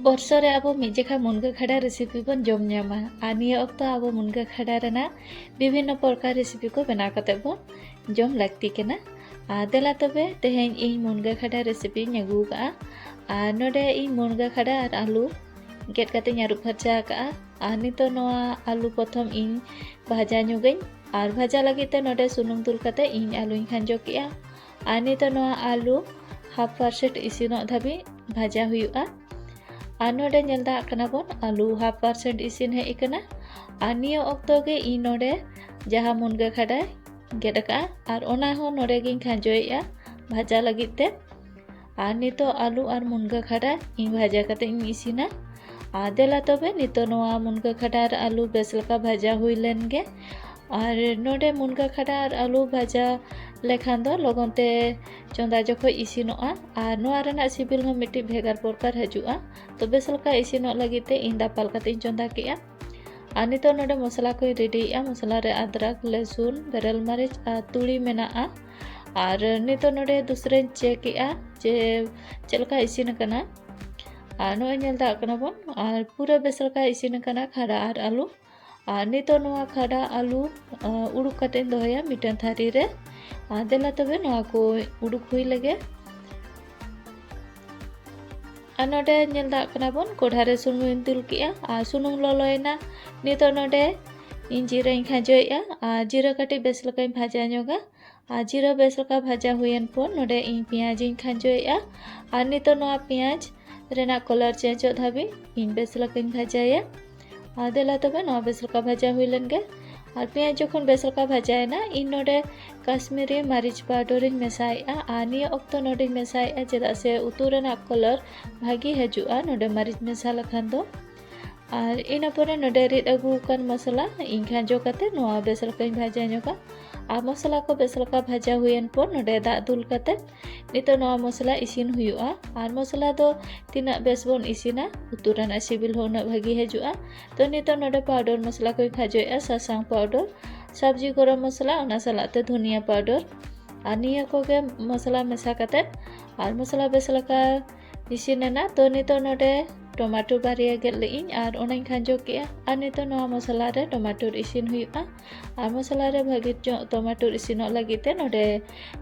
बर्षा रे अब मिजेखा मुनगा खड़ा रेसिपी बन जम ᱧᱟᱢᱟ ᱟᱨ ᱱᱤᱭᱟᱹ ᱚᱠᱛᱚ ᱟᱵᱚ मुनगा खड़ा ᱨᱮᱱᱟᱜ ᱵᱤᱵᱷᱤᱱᱱᱚ ᱯᱨᱚᱠᱟᱨ ᱨᱮᱥᱤᱯᱤ ᱠᱚ ᱵᱮᱱᱟᱣ ᱠᱟᱛᱮ ᱵᱚᱱ ᱡᱚᱢ ᱞᱟᱹᱠᱛᱤ ᱠᱟᱱᱟ ᱟᱨ ᱫᱮᱞᱟ ᱛᱚᱵᱮ ᱛᱮᱦᱮᱧ ᱤᱧ मुनगा खड़ा ᱨᱮᱥᱤᱯᱤᱧ ᱟᱹᱜᱩ ᱠᱟᱜᱼᱟ ᱟᱨ ᱱᱚᱰᱮ ᱤᱧ मुनगा खड़ा ᱟᱨ आलू गेट ᱠᱟᱛᱮ ᱧ ᱟᱹᱨᱩᱵ ᱯᱷᱟᱨᱪᱟ ᱠᱟᱜᱼᱟ ᱟᱨ ᱱᱤᱛᱚᱜ ᱱᱚᱣᱟ आलू प्रथम ᱤᱧ ᱵᱷᱟᱡᱟ ᱧᱚᱜᱟᱹᱧ ᱟᱨ ᱵᱷᱟᱡᱟ ᱞᱟᱹᱜᱤᱫ ᱛᱮ ᱱᱚᱰᱮ ᱥᱩᱱᱩᱢ ᱫᱩᱞ ᱠᱟᱛᱮ ᱤᱧ आलूᱧ ᱠᱷᱟᱸᱡᱚ ᱠᱮᱜᱼᱟ ᱟᱨ ᱱᱤᱛᱚᱜ ᱱᱚᱣᱟ आलू 1/2% इसिनᱚᱜ ᱫᱷᱟᱹᱵᱤᱡ ᱵᱷᱟᱡᱟ ᱦᱩᱭᱩᱜᱼᱟ और नोडे नेल दा कना बोन आलू 1/2% इसिन हे इकना और नियो ऑक्तो गे इ नोडे जहां मुनगा खड़ा गेडका और ओना हो नोडे गिन खांजोया भाजा लगिते और नितो आलू और मुनगा खड़ा इ भाजा कते इ इसिना और देला तबे नितो नोआ मुनगा खड़ा और आलू बेसलका भाजा हुइलेन गे और नोडे मुनगा खड़ा और आलू भाजा लेखान दो लगनते चंदा जखो इसिनोआ और नोआ रेना सिबिल हो मिट्टी भेगार प्रकार हजुआ तो बेसलका इसिनोग लगिते इन दापाल कते चंदा केआ और नितो नोडे मसला को रेडीआ मसला रे अदरक लहसुन बेरल मरीच और तुड़ी मेनाआ और नितो नोडे दूसरे चेकआ जे चलका इसिन कना और नो नेल दा कना बोन और पूरा बेसलका इसिन कना खड़ा और आलू और नितो नोआ खड़ा आलू उड़ुक कते दोया मिटन थारी रे देला तबे नोआ को उड़ुक हुई लगे और नोडे नेल दा कना बोन कोढ़ा रे सुनुम दुल किया और सुनुम ललोयना नितो नोडे इन जीरा इन खाजोया और जीरा कटी बेसलका इन भाजा ñoga और जीरा बेसलका भाजा हुयन पोन नोडे इन पियाज इन खाजोया और नितो नोआ पियाज रेना कलर चेंज धाबी इन बेसलका इन भाजाया और देला तबे नोआ बेसलका भाजा हुइलन गे और पियाज जखन बेसलका भाजायना इन नोडे काश्मीरी मरीच पाउडर इन मेसाया और निया ऑक्तो नोडे मेसाया चेदा से उतु रेना कलर भागी हजुआ नोडे मरीच मेसा लखान दो और इना परे नोडे रिद अगु कान मसला इन खांजो कते नोआ बेसलका इन भाजा ñoga और मसला को बेसलका भाजा हुयन पोन नोडे दा दुल कते नितो नोआ मसला इसिन हुयुआ और मसला दो तिना बेस बोन इसिना उतु रेना सिबिल हो ना भागी हजुआ तो नितो नोडे पाउडर मसला को खाजोया सासांग पाउडर sabji गरम मसला ओना सलाते धनिया पाउडर और निया को गे मसला मेसा कते और मसला बेसलका इसिनेना तो नितो नोडे टमाटो बारिया गेल इन और ओनाइन खांजो केया और नितो नोआ मसला रे टमाटो इसिन हुयुआ और मसला रे भागी टमाटो इसिन लगिते नोडे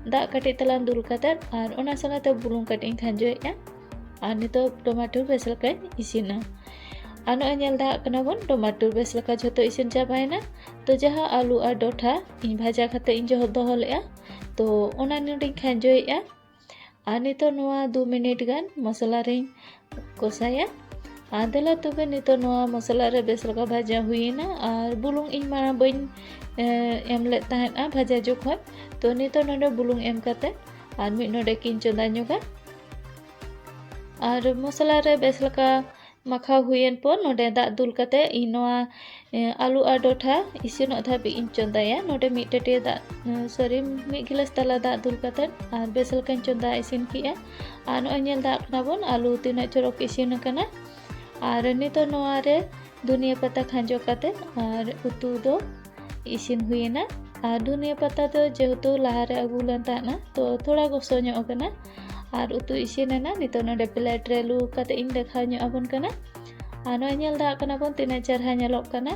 दा कटी तलान दुल कते और ओना सलाते बुलुंग कटी खांजोया और नितो टमाटो बेसलका इसिना और नो नेल दा कना बोन टमाटो बेसलका झतो इसिन चाबायना तो जहां आलू और डोठा इन भाजा खाते इन जो दोहो लेआ तो ओना नोडे खांजोया और नितो नोआ 2 मिनट गान मसला रे कोसाया आदेला तबे नितो नोआ मसला रे बेसलका भाजा हुईना और बुलुंग इन माना बइन एमले ताहेना भाजा जोखन तो नितो नोडे बुलुंग एम कते और मिड नोडे किन चंदा ñoga और मसला रे बेसलका माखा हुयन पोन नोडे दा दुल कते इन नोआ आलू और डोठा इसिन धाबी इन चंदाया नोडे मिड टटे दा सॉरी मिड गिलास तला दा दुल कते और बेसलका चंदा इसिन किया और नो नेल दा कना बोन आलू तिना चरक इसिन कना और नितो नोआ रे धनिया पत्ता खांजो कते और उतु दो इसिन हुयना और धनिया पत्ता तो जेहेतु लहारे अगुलन ताना तो थोड़ा गोसो ñoग कना और उतु इसिनना नितो नोडे प्लेट रे लु कते इन देखा ño abon कना और नो नेल दा कना बोन तिना चरहा ñelok कना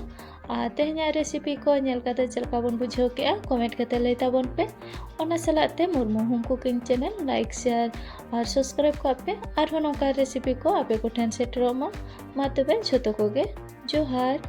और तेहना रेसिपी को ñel कते चलका बोन बुझाव केआ कमेंट कते लई ताबोन पे ओना सलाते Murmu home cooking channel like share और सब्सक्राइब को आपे और नोका रेसिपी को आपे को ठेन सेटरो मा तबे झतो को गे जोहार।